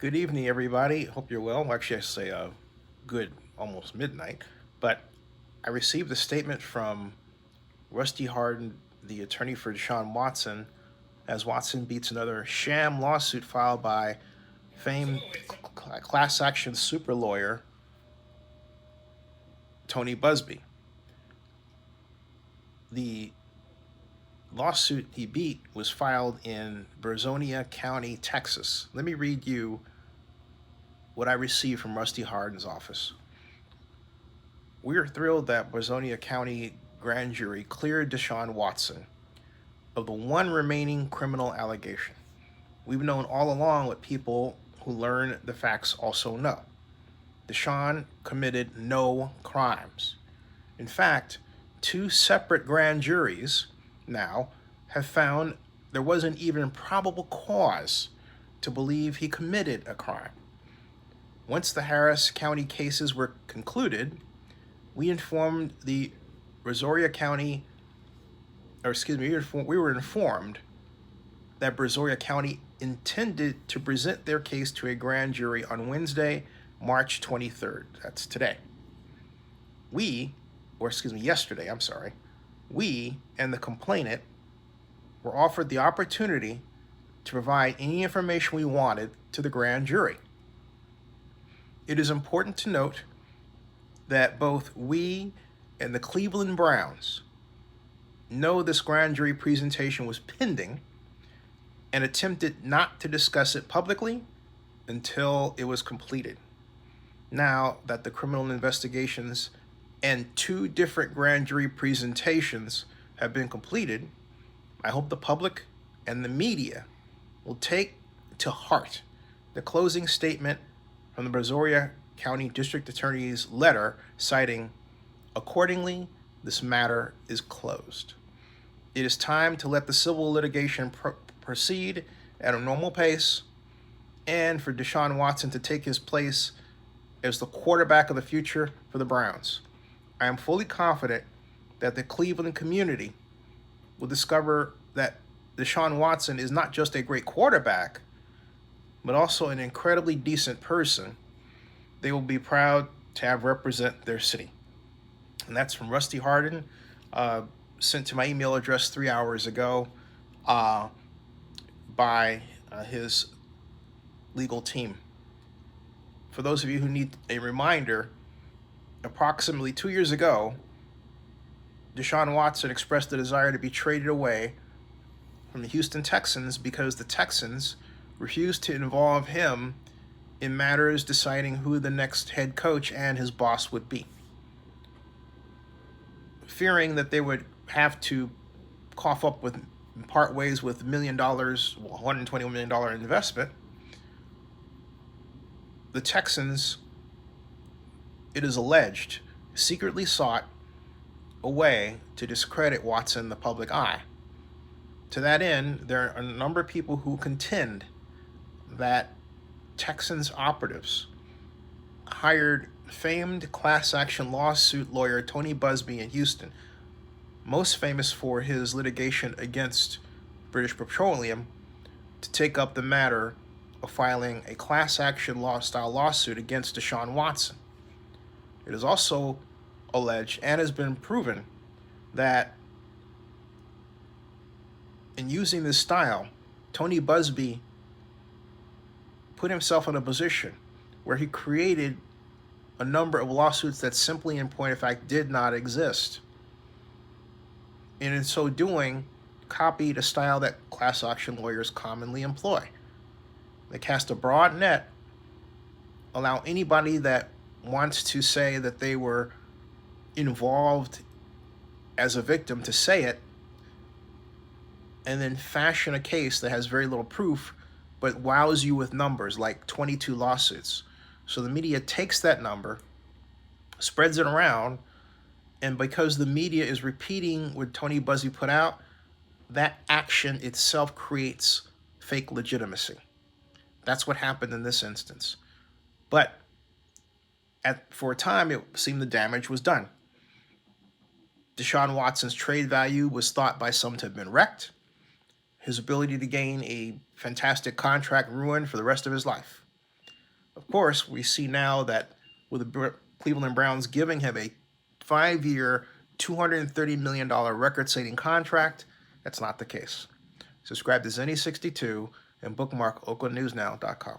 Good evening, everybody. Hope you're well. Actually, I say good almost midnight. But I received a statement from Rusty Hardin, the attorney for Deshaun Watson, as Watson beats another sham lawsuit filed by famed class action super lawyer Tony Buzbee. The lawsuit he beat was filed in Brazonia County, Texas. Let me read you what I received from Rusty Hardin's office. We are thrilled that Brazonia County grand jury cleared Deshaun Watson of the one remaining criminal allegation. We've known all along what people who learn the facts also know. Deshaun committed no crimes. In fact, two separate grand juries now have found there wasn't even probable cause to believe he committed a crime. Once the Harris County cases were concluded, we informed the Brazoria County, or excuse me, we were informed that Brazoria County intended to present their case to a grand jury on Wednesday, March 23rd. That's today. Yesterday, I'm sorry. We and the complainant were offered the opportunity to provide any information we wanted to the grand jury. It is important to note that both we and the Cleveland Browns know this grand jury presentation was pending and attempted not to discuss it publicly until it was completed. Now that the criminal investigations and two different grand jury presentations have been completed, I hope the public and the media will take to heart the closing statement from the Brazoria County District Attorney's letter citing, accordingly, this matter is closed. It is time to let the civil litigation proceed at a normal pace and for Deshaun Watson to take his place as the quarterback of the future for the Browns. I am fully confident that the Cleveland community will discover that Deshaun Watson is not just a great quarterback, but also an incredibly decent person they will be proud to have represent their city. And that's from Rusty Hardin, sent to my email address 3 hours ago by his legal team. For those of you who need a reminder, approximately 2 years ago, Deshaun Watson expressed the desire to be traded away from the Houston Texans because the Texans refused to involve him in matters deciding who the next head coach and his boss would be. Fearing that they would have to cough up with part ways with $120 million investment, the Texans, it is alleged, secretly sought a way to discredit Watson in the public eye. To that end, there are a number of people who contend that Texans operatives hired famed class action lawsuit lawyer Tony Buzbee in Houston, most famous for his litigation against British Petroleum, to take up the matter of filing a class action law-style lawsuit against Deshaun Watson. It is also alleged and has been proven that in using this style, Tony Buzbee put himself in a position where he created a number of lawsuits that simply, in point of fact, did not exist. And in so doing, copied a style that class action lawyers commonly employ. They cast a broad net, allow anybody that wants to say that they were involved as a victim to say it, and then fashion a case that has very little proof but wows you with numbers like 22 lawsuits. So the media takes that number, spreads it around, and because the media is repeating what Tony Buzbee put out, that action itself creates fake legitimacy. That's what happened in this instance. But for a time, it seemed the damage was done. Deshaun Watson's trade value was thought by some to have been wrecked. His ability to gain a fantastic contract ruined for the rest of his life. Of course, we see now that with the Cleveland Browns giving him a 5-year, $230 million record-setting contract, that's not the case. Subscribe to Zenny62 and bookmark oaklandnewsnow.com.